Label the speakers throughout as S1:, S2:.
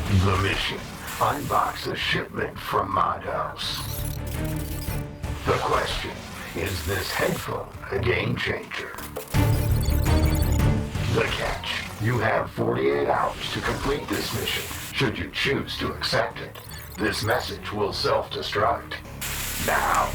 S1: The mission: unbox a shipment from Mod House. The question: is this headphone a game changer? The catch: you have 48 hours to complete this mission, should you choose to accept it. This message will self-destruct. Now.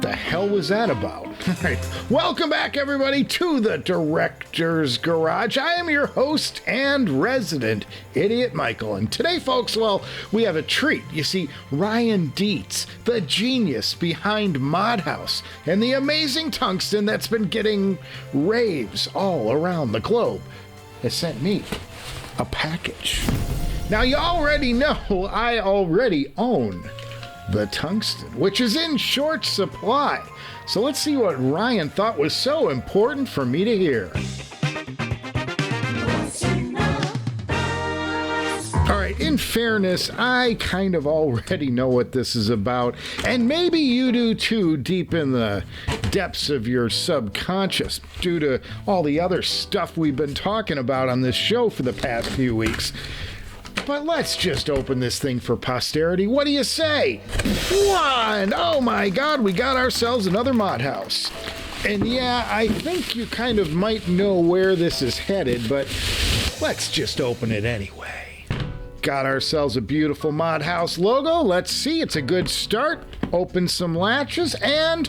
S2: The hell was that about? Right. Welcome back, everybody, to the Director's Garage. I am your host and resident idiot, Michael. And today, folks, well, we have a treat. You see, Ryan Dietz, the genius behind Mod House and the amazing Tungsten that's been getting raves all around the globe, has sent me a package. Now, you already know I already own the Tungsten, which is in short supply. So let's see what Ryan thought was so important for me to hear. All right, in fairness, I kind of already know what this is about, and maybe you do too, deep in the depths of your subconscious, due to all the other stuff we've been talking about on this show for the past few weeks. But let's just open this thing for posterity. What do you say? One! Oh my god, we got ourselves another Mod House. And yeah, I think you kind of might know where this is headed, but let's just open it anyway. Got ourselves a beautiful Mod House logo. Let's see, it's a good start. Open some latches and...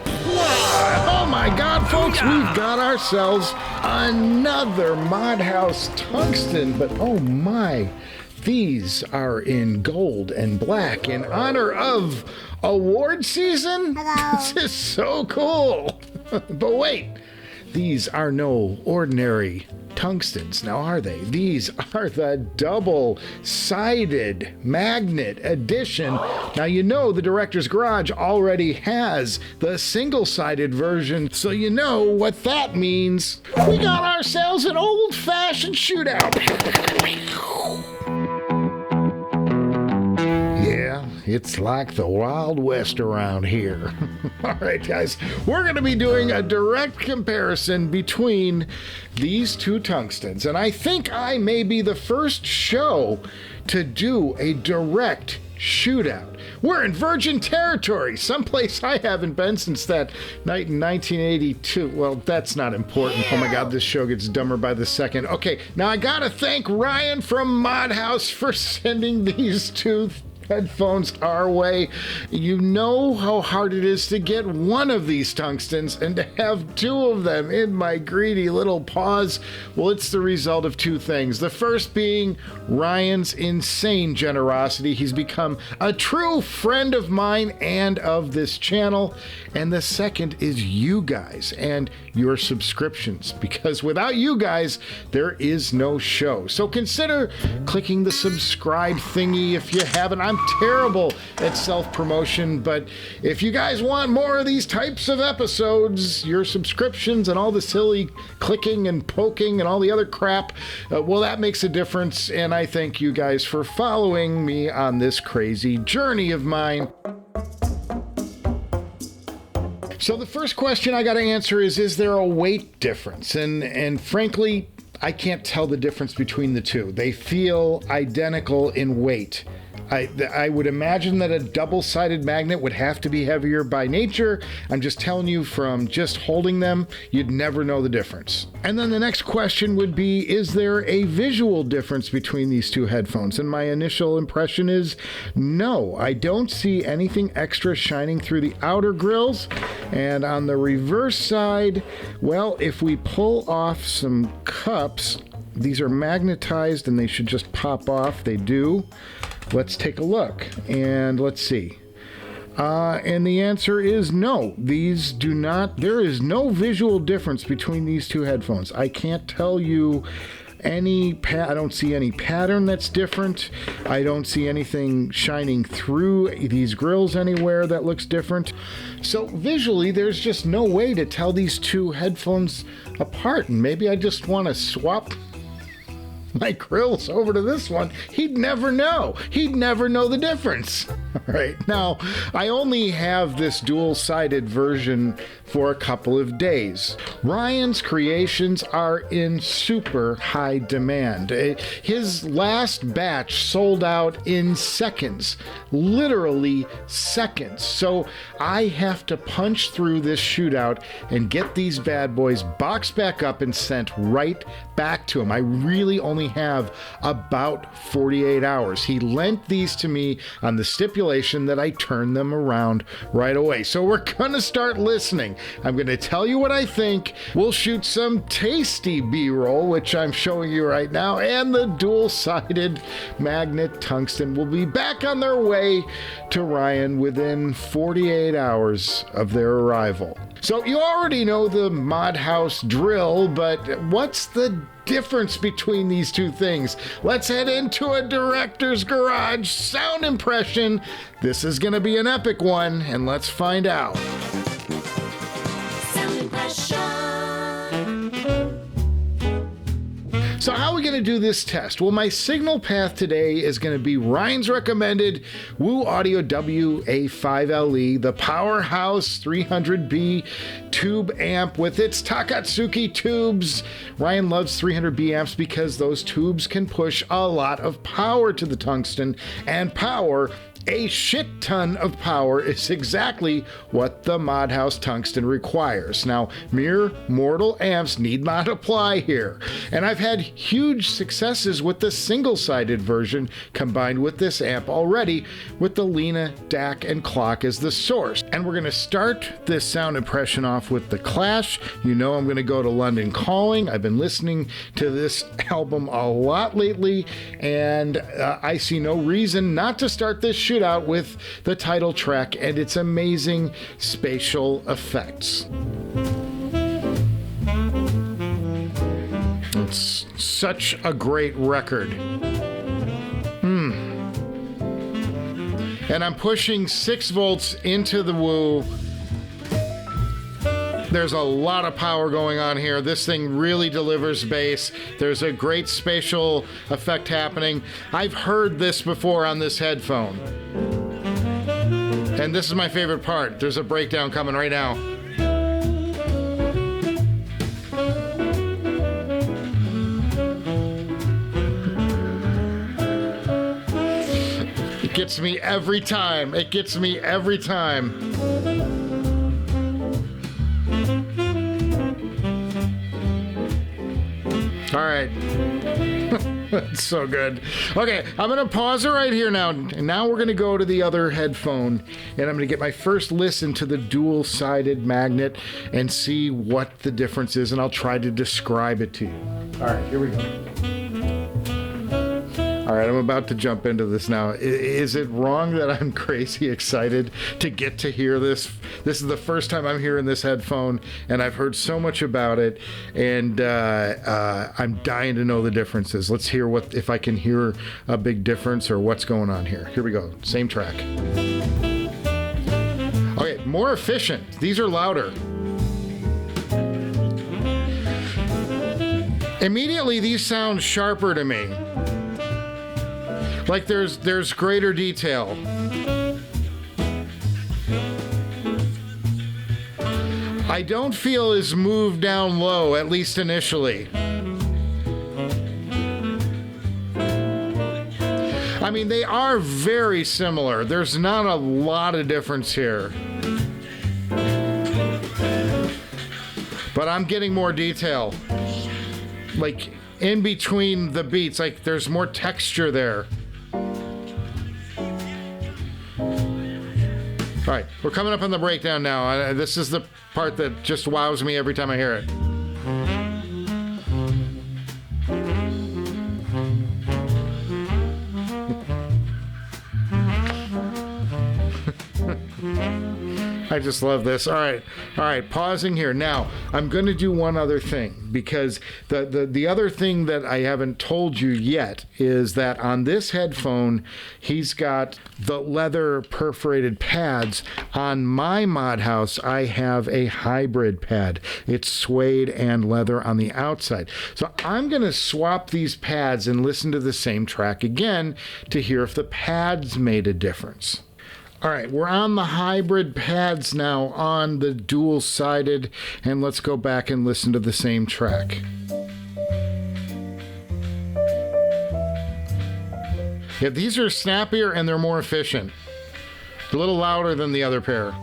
S2: oh my god, folks, we've got ourselves another Mod House Tungsten. But oh my... these are in gold and black in honor of award season.
S3: Hello.
S2: This is so cool. But wait, these are no ordinary tungstens, now are they? These are the double-sided magnet edition. Now, you know the Director's Garage already has the single-sided version, so you know what that means. We got ourselves an old-fashioned shootout. Yeah, it's like the Wild West around here. All right, guys, we're going to be doing a direct comparison between these two tungstens, and I think I may be the first show to do a direct shootout. We're in virgin territory, someplace I haven't been since that night in 1982. Well, that's not important. Oh my god, this show gets dumber by the second. Okay, now I gotta thank Ryan from Mod House for sending these two headphones our way. You know how hard it is to get one of these tungstens, and to have two of them in my greedy little paws, well, it's the result of two things. The first being Ryan's insane generosity. He's become a true friend of mine and of this channel. And the second is you guys and your subscriptions, because without you guys, there is no show. So consider clicking the subscribe thingy if you haven't. I'm terrible at self-promotion, but if you guys want more of these types of episodes, your subscriptions and all the silly clicking and poking and all the other crap, well, that makes a difference, and I thank you guys for following me on this crazy journey of mine. So the first question I got to answer is there a weight difference? And frankly, I can't tell the difference between the two. They feel identical in weight. I would imagine that a double-sided magnet would have to be heavier by nature. I'm just telling you, from just holding them, you'd never know the difference. And then the next question would be, is there a visual difference between these two headphones? And my initial impression is no. I don't see anything extra shining through the outer grills. And on the reverse side, well, if we pull off some cups, these are magnetized and they should just pop off. They do. Let's take a look and let's see. And the answer is no. These do not. There is no visual difference between these two headphones. I can't tell you any I don't see any pattern that's different. I don't see anything shining through these grills anywhere that looks different. So visually, there's just no way to tell these two headphones apart. And maybe I just want to swap my grills over to this one. He'd never know. He'd never know the difference. All right, now I only have this dual-sided version for a couple of days. Ryan's creations are in super high demand. His last batch sold out in seconds, literally seconds. So I have to punch through this shootout and get these bad boys boxed back up and sent right back to him. I really only have about 48 hours. He lent these to me on the stipulation that I turn them around right away. So we're gonna start listening. I'm gonna tell you what I think. We'll shoot some tasty B-roll, which I'm showing you right now, and the dual-sided magnet tungsten will be back on their way to Ryan within 48 hours of their arrival. So you already know the Mod House drill, but what's the difference between these two things? Let's head into a director's garage sound impression. This is going to be an epic one, and let's find out. Sound impression. So how are we going to do this test? Well, my signal path today is going to be Ryan's recommended Woo Audio WA5LE, the Powerhouse 300B tube amp with its Takatsuki tubes. Ryan loves 300B amps because those tubes can push a lot of power to the tungsten, and power, a shit ton of power, is exactly what the Mod House tungsten requires. Now, mere mortal amps need not apply here. And I've had huge successes with the single-sided version combined with this amp already, with the Lena DAC and clock as the source. And we're going to start this sound impression off with The Clash. You know I'm going to go to London Calling. I've been listening to this album a lot lately, and I see no reason not to start this shootout with the title track and its amazing spatial effects. It's such a great record. And I'm pushing 6 volts into the Woo. There's a lot of power going on here. This thing really delivers bass. There's a great spatial effect happening. I've heard this before on this headphone. And this is my favorite part. There's a breakdown coming right now. It gets me every time. It gets me every time. All right. That's so good. Okay, I'm going to pause it right here now. And now we're going to go to the other headphone, and I'm going to get my first listen to the dual-sided magnet and see what the difference is, and I'll try to describe it to you. All right, here we go. All right, I'm about to jump into this now. Is it wrong that I'm crazy excited to get to hear this? This is the first time I'm hearing this headphone, and I've heard so much about it, and I'm dying to know the differences. Let's hear if I can hear a big difference or what's going on here. Here we go. Same track. Okay, more efficient. These are louder. Immediately, these sound sharper to me. Like there's greater detail. I don't feel as moved down low, at least initially. I mean, they are very similar. There's not a lot of difference here. But I'm getting more detail. Like in between the beats, like there's more texture there. All right, we're coming up on the breakdown now. This is the part that just wows me every time I hear it. I just love this. All right, pausing here. Now, I'm going to do one other thing, because the other thing that I haven't told you yet is that on this headphone, he's got the leather perforated pads. On my Mod House, I have a hybrid pad. It's suede and leather on the outside. So I'm going to swap these pads and listen to the same track again to hear if the pads made a difference. All right, we're on the hybrid pads now on the dual-sided, and let's go back and listen to the same track. Yeah, these are snappier and they're more efficient. A little louder than the other pair.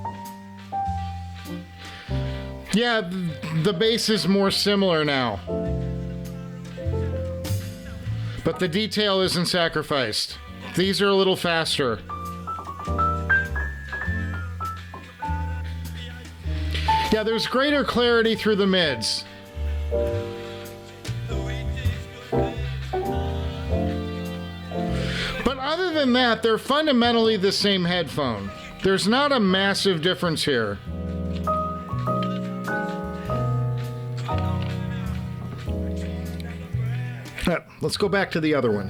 S2: Yeah, the bass is more similar now. But the detail isn't sacrificed. These are a little faster. Yeah, there's greater clarity through the mids. But other than that, they're fundamentally the same headphone. There's not a massive difference here. Let's go back to the other one.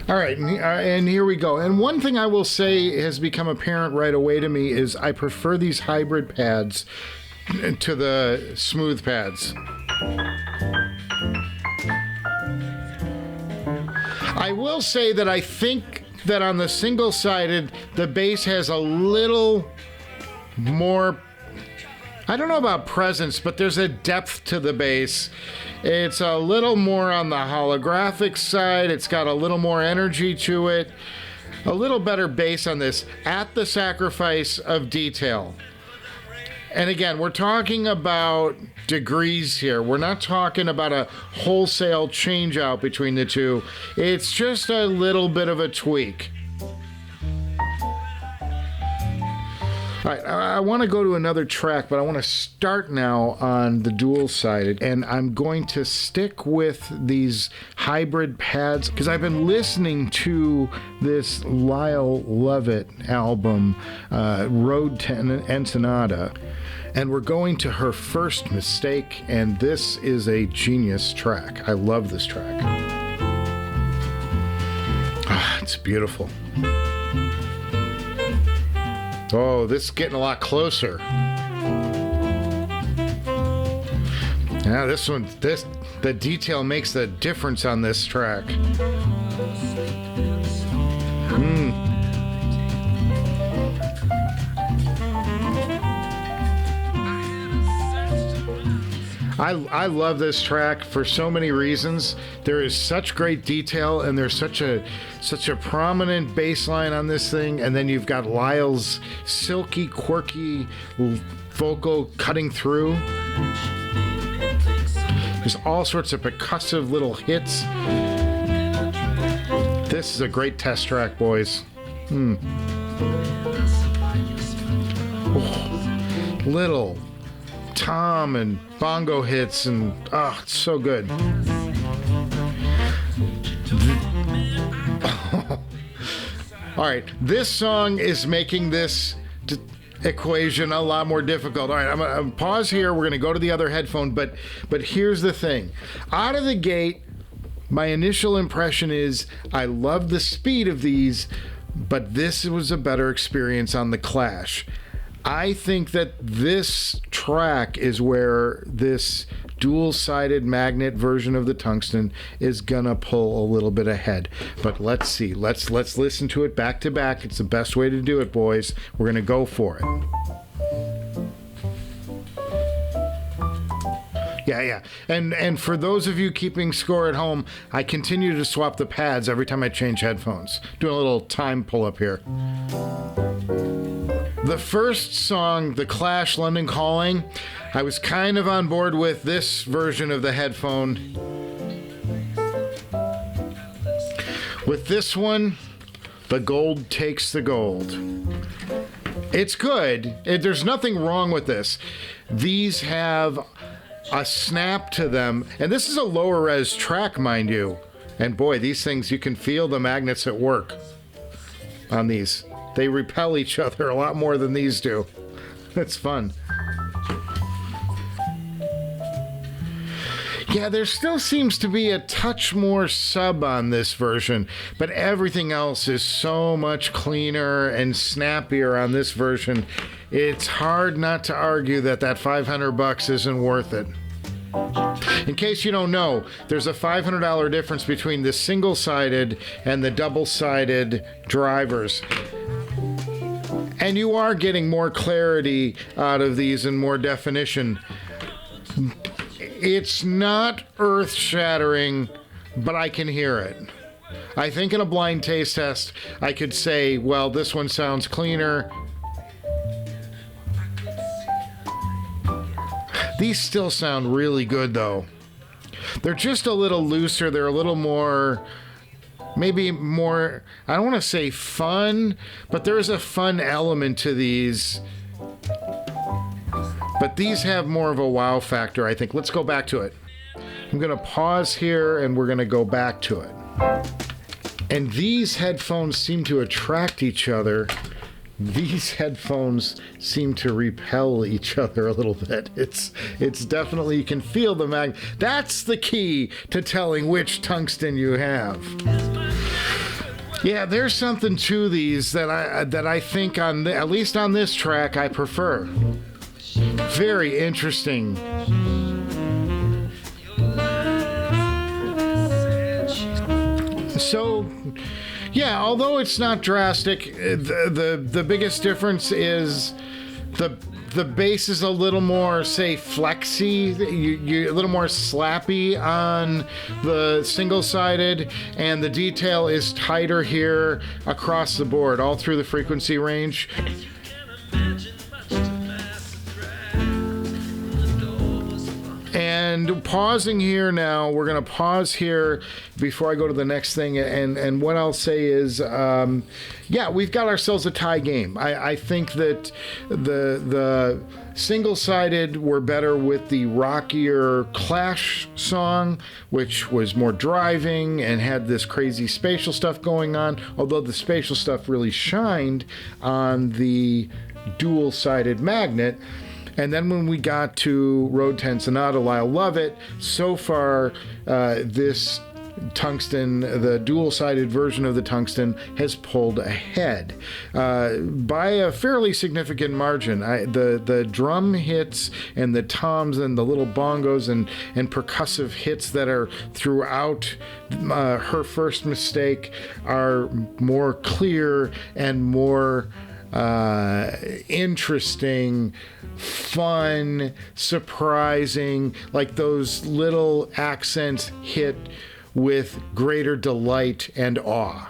S2: All right, and here we go. And one thing I will say has become apparent right away to me is I prefer these hybrid pads to the smooth pads. I will say that I think that on the single-sided, the bass has a little more, I don't know about presence, but there's a depth to the bass. It's a little more on the holographic side. It's got a little more energy to it. A little better bass on this at the sacrifice of detail. And again, we're talking about degrees here. We're not talking about a wholesale change out between the two. It's just a little bit of a tweak. All right, I want to go to another track, but I want to start now on the dual-sided, and I'm going to stick with these hybrid pads because I've been listening to this Lyle Lovett album, Road to Ensenada, and we're going to her first mistake, and this is a genius track. I love this track. Ah, it's beautiful. Oh, this is getting a lot closer. Yeah, this one, the detail makes the difference on this track. I love this track for so many reasons. There is such great detail, and there's such a prominent bass line on this thing, and then you've got Lyle's silky, quirky vocal cutting through. There's all sorts of percussive little hits. This is a great test track, boys. Oh, little tom and bongo hits, and it's so good. All right, this song is making this equation a lot more difficult. All right, I'm gonna pause here. We're gonna go to the other headphone, but here's the thing. Out of the gate, my initial impression is I love the speed of these, but this was a better experience on the Clash. I think that this track is where this dual-sided magnet version of the Tungsten is gonna pull a little bit ahead. But let's see. Let's listen to it back to back. It's the best way to do it, boys. We're gonna go for it. Yeah. And for those of you keeping score at home, I continue to swap the pads every time I change headphones. Doing a little time pull-up here. The first song, The Clash, London Calling, I was kind of on board with this version of the headphone. With this one, the gold takes the gold. It's good. There's nothing wrong with this. These have a snap to them, and this is a lower res track, mind you. And boy, these things, you can feel the magnets at work on these. They repel each other a lot more than these do. It's fun. Yeah, there still seems to be a touch more sub on this version, but everything else is so much cleaner and snappier on this version. It's hard not to argue that $500 isn't worth it. In case you don't know, there's a $500 difference between the single-sided and the double-sided drivers. And you are getting more clarity out of these and more definition. It's not earth-shattering, but I can hear it. I think in a blind taste test, I could say, well, this one sounds cleaner. These still sound really good, though. They're just a little looser. They're a little more, maybe more, I don't want to say fun, but there's a fun element to these. But these have more of a wow factor, I think. Let's go back to it. I'm going to pause here, and we're going to go back to it. And these headphones seem to attract each other. These headphones seem to repel each other a little bit. It's definitely, you can feel the That's the key to telling which tungsten you have. Yeah, there's something to these that I think at least on this track I prefer. Very interesting. So, yeah, although it's not drastic, the biggest difference is the bass is a little more, say, flexy, you a little more slappy on the single-sided, and the detail is tighter here across the board, all through the frequency range. And pausing here now, we're going to pause here before I go to the next thing. And what I'll say is, yeah, we've got ourselves a tie game. I think that the single-sided were better with the rockier Clash song, which was more driving and had this crazy spatial stuff going on, although the spatial stuff really shined on the dual-sided Magnet. And then when we got to Road 10 Sonata, I'll love it. So far, this Tungsten, the dual-sided version of the Tungsten, has pulled ahead by a fairly significant margin. The drum hits and the toms and the little bongos and percussive hits that are throughout her first mistake are more clear and more interesting, fun, surprising, like those little accents hit with greater delight and awe.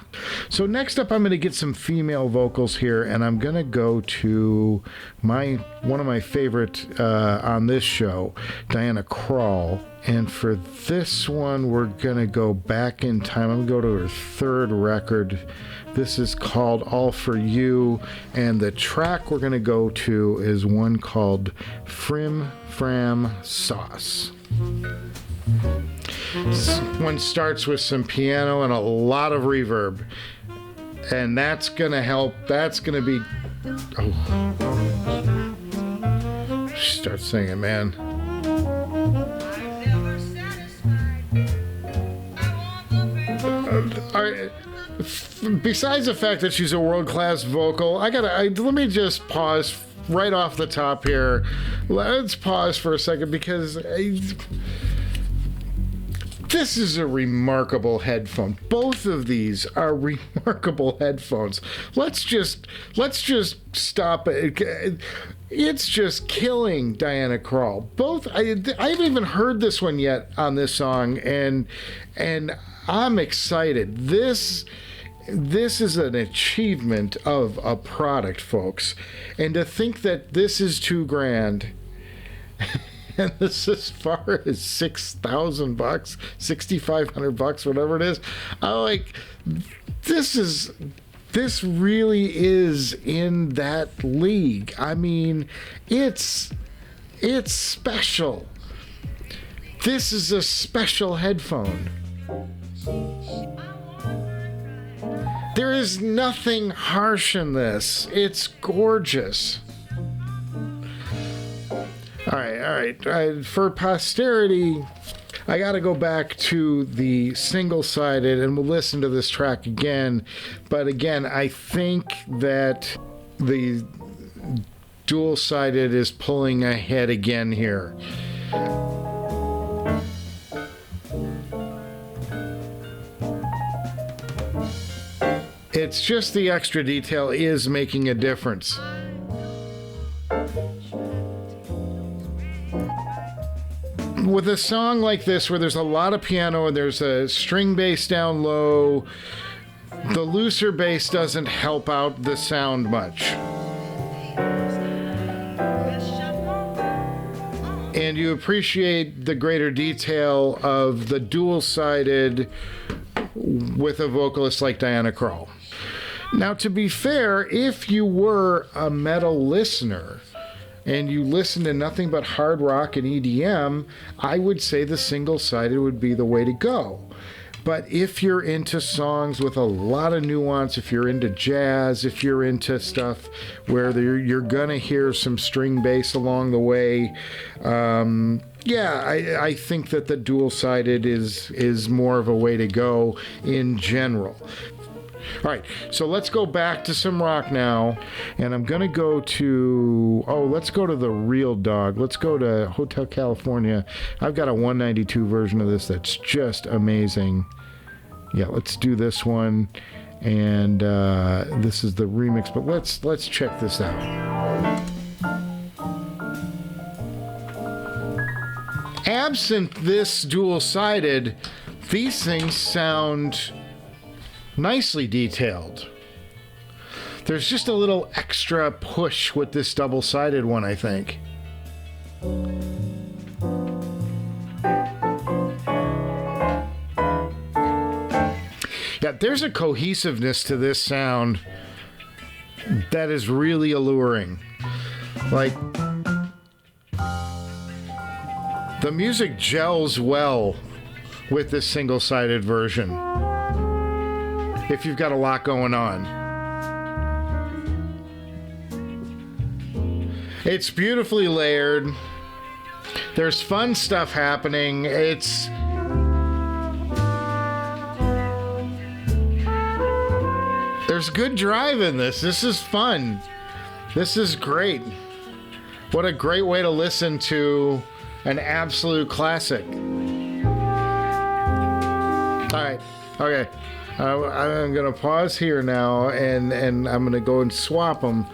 S2: So next up, I'm going to get some female vocals here, and I'm going to go to one of my favorite on this show, Diana Krall. And for this one, we're going to go back in time. I'm going to go to her third record. This is called All For You, and the track we're going to go to is one called Frim Fram Sauce. This one starts with some piano and a lot of reverb, and that's going to help. That's going to be... Oh. She starts singing, man. All right. Besides the fact that she's a world-class vocal, let me just pause right off the top here. Let's pause for a second because this is a remarkable headphone. Both of these are remarkable headphones. Let's just stop it. It's just killing Diana Krall. I haven't even heard this one yet on this song, and I'm excited. This is an achievement of a product, folks. And to think that this is $2,000 and this is as far as $6,000, $6,500, whatever it is. This really is in that league. I mean, it's special. This is a special headphone. There is nothing harsh in this. It's gorgeous. All right. For posterity, I got to go back to the single-sided, and we'll listen to this track again. But again, I think that the dual-sided is pulling ahead again here. It's just the extra detail is making a difference. With a song like this where there's a lot of piano and there's a string bass down low, the looser bass doesn't help out the sound much. And you appreciate the greater detail of the dual-sided with a vocalist like Diana Krall. Now, to be fair, if you were a metal listener and you listen to nothing but hard rock and EDM, I would say the single-sided would be the way to go. But if you're into songs with a lot of nuance, if you're into jazz, if you're into stuff where you're gonna hear some string bass along the way, I think that the dual-sided is more of a way to go in general. All right, so let's go back to some rock now, and I'm gonna go to, let's go to the Real Dog. Let's go to Hotel California. I've got a 192 version of this that's just amazing. Yeah, let's do this one, and this is the remix, but let's check this out. Absent this dual-sided, these things sound nicely detailed. There's just a little extra push with this double-sided one, I think. Yeah, there's a cohesiveness to this sound that is really alluring. Like, the music gels well with this single-sided version if you've got a lot going on. It's beautifully layered. There's fun stuff happening. There's good drive in this. This is fun. This is great. What a great way to listen to an absolute classic. All right. Okay. I'm going to pause here now, and I'm going to go and swap them.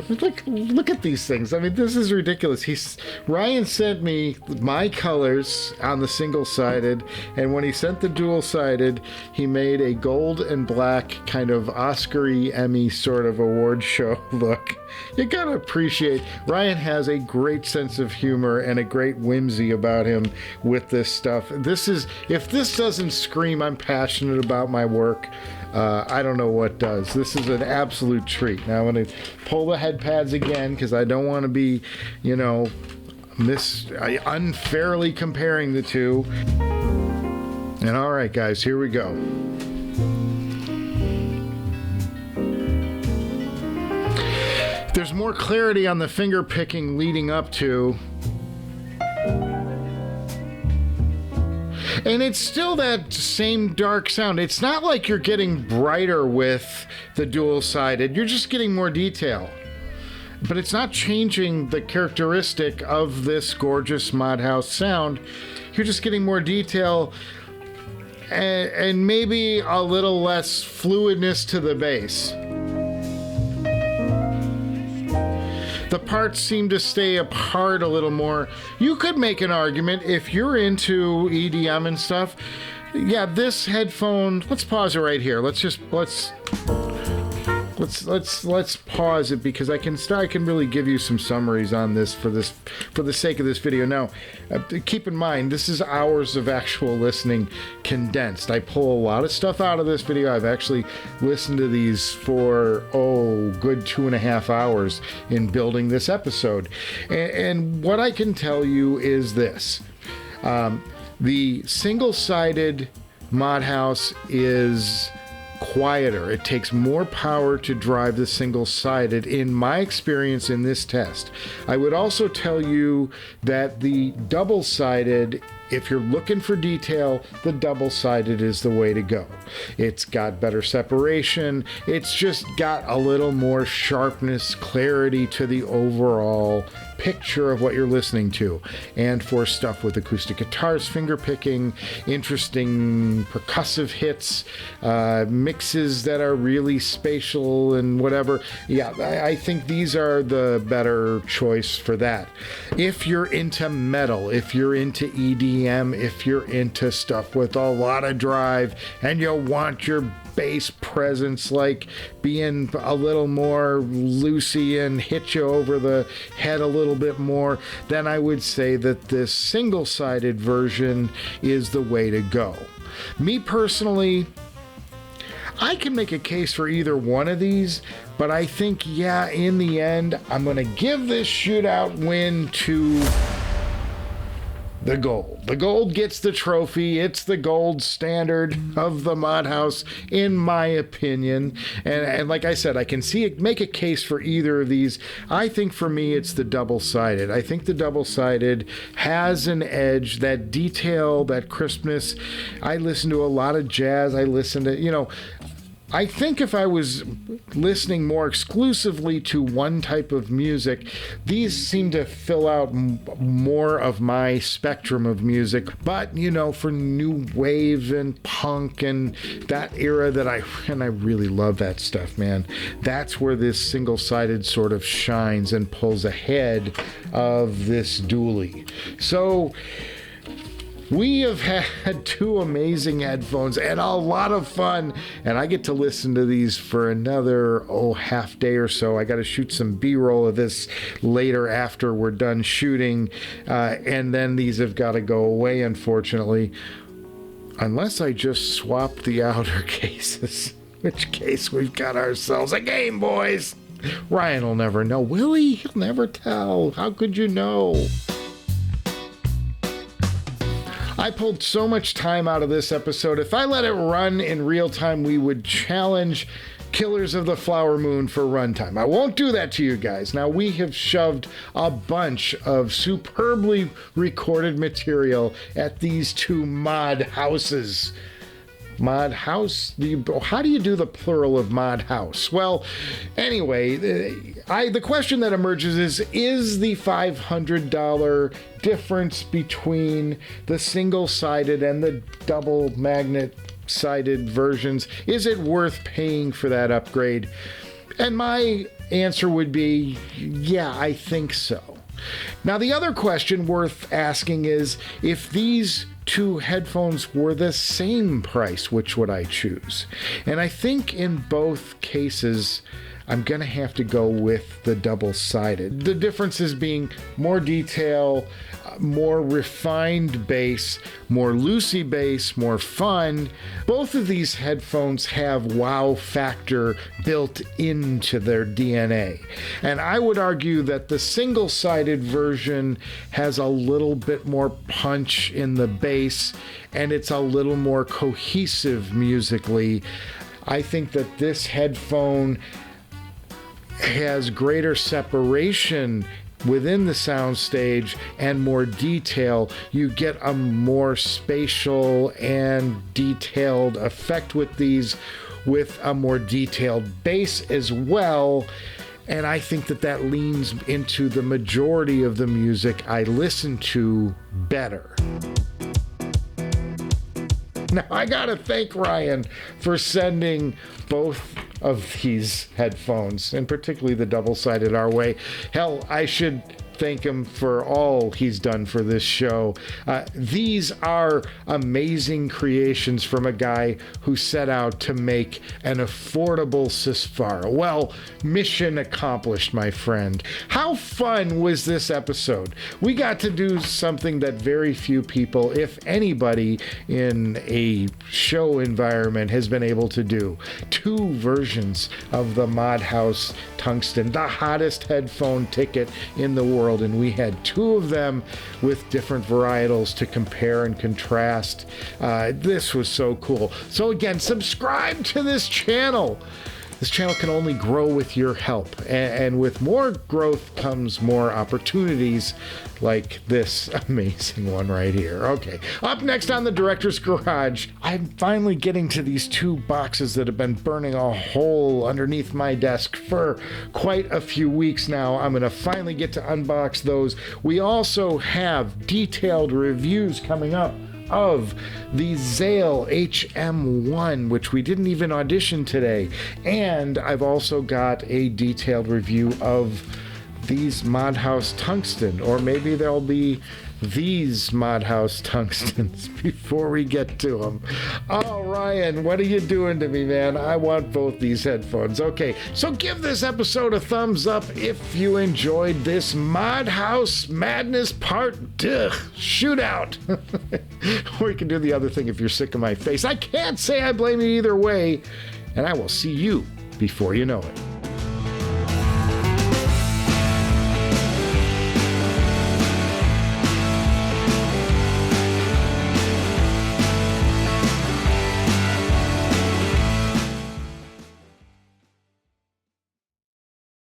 S2: Look at these things. I mean, this is ridiculous. Ryan sent me my colors on the single-sided, and when he sent the dual-sided, he made a gold and black kind of Oscar-y, Emmy sort of award show look. You got to appreciate, Ryan has a great sense of humor and a great whimsy about him with this stuff. If this doesn't scream I'm passionate about my work, I don't know what does. This is an absolute treat. Now I'm going to pull the head pads again because I don't want to be, unfairly comparing the two. And all right, guys, here we go. There's more clarity on the finger picking leading up to. And it's still that same dark sound. It's not like you're getting brighter with the dual-sided. You're just getting more detail. But it's not changing the characteristic of this gorgeous mod house sound. You're just getting more detail and maybe a little less fluidness to the bass. The parts seem to stay apart a little more. You could make an argument if you're into EDM and stuff. Yeah, this headphone. Let's pause it right here. Let's pause it because I can really give you some summaries on this for the sake of this video. Now, keep in mind this is hours of actual listening condensed. I pull a lot of stuff out of this video. I've actually listened to these for good 2.5 hours in building this episode, and what I can tell you is this: the single-sided mod house is quieter. It takes more power to drive the single-sided, in my experience in this test. I would also tell you that the double-sided if you're looking for detail, the double-sided is the way to go. It's got better separation. It's just got a little more sharpness, clarity to the overall picture of what you're listening to. And for stuff with acoustic guitars, finger picking, interesting percussive hits, mixes that are really spatial and whatever, yeah, I think these are the better choice for that. If you're into metal, if you're into EDM, if you're into stuff with a lot of drive and you want your bass presence like being a little more loosey and hit you over the head a little bit more, then I would say that this single-sided version is the way to go. Me personally, I can make a case for either one of these, but I think, yeah, in the end, I'm going to give this Shootout win to the gold. The gold gets the trophy. It's the gold standard of the Mod House, in my opinion. And like I said, I can see it, make a case for either of these. I think for me, it's the double-sided. I think the double-sided has an edge, that detail, that crispness. I listen to a lot of jazz. I listen to, I think if I was listening more exclusively to one type of music, these seem to fill out more of my spectrum of music. But, for new wave and punk and that era and I really love that stuff, man. That's where this single-sided sort of shines and pulls ahead of this dually. So we have had two amazing headphones and a lot of fun, and I get to listen to these for another, half day or so. I got to shoot some B-roll of this later after we're done shooting, and then these have got to go away, unfortunately, unless I just swap the outer cases, in which case we've got ourselves a game, boys. Ryan will never know, will he? He'll never tell. How could you know? I pulled so much time out of this episode. If I let it run in real time, we would challenge Killers of the Flower Moon for runtime. I won't do that to you guys. Now, we have shoved a bunch of superbly recorded material at these two mod houses. Mod house? How do you do the plural of mod house? Well, anyway, the question that emerges is the $500 difference between the single-sided and the double magnet-sided versions, is it worth paying for that upgrade? And my answer would be, yeah, I think so. Now, the other question worth asking is, if these two headphones were the same price, which would I choose? And I think in both cases, I'm going to have to go with the double-sided. The differences being more detail, more refined bass, more loosey bass, more fun. Both of these headphones have wow factor built into their DNA. And I would argue that the single-sided version has a little bit more punch in the bass, and it's a little more cohesive musically. I think that this headphone has greater separation within the soundstage and more detail. You get a more spatial and detailed effect with these, with a more detailed bass as well. And I think that leans into the majority of the music I listen to better. Now, I gotta thank Ryan for sending both of these headphones, and particularly the double-sided, our way. Hell, I should thank him for all he's done for this show. These are amazing creations from a guy who set out to make an affordable Cisfara. Well, mission accomplished, my friend. How fun was this episode? We got to do something that very few people, if anybody, in a show environment has been able to do. Two versions of the Mod House Tungsten, the hottest headphone ticket in the world. And we had two of them with different varietals to compare and contrast. This was so cool. So again, subscribe to this channel. This channel can only grow with your help, and with more growth comes more opportunities like this amazing one right here. Okay, up next on the Director's Garage, I'm finally getting to these two boxes that have been burning a hole underneath my desk for quite a few weeks now. I'm going to finally get to unbox those. We also have detailed reviews coming up of the Zale HM1, which we didn't even audition today. And I've also got a detailed review of these Modhouse Tungsten, or maybe there'll be these Modhouse Tungstens before we get to them. Oh, Ryan, what are you doing to me, man? I want both these headphones. Okay, so give this episode a thumbs up if you enjoyed this Modhouse Madness Part 2 Shootout. Or you can do the other thing if you're sick of my face. I can't say I blame you either way, and I will see you before you know it.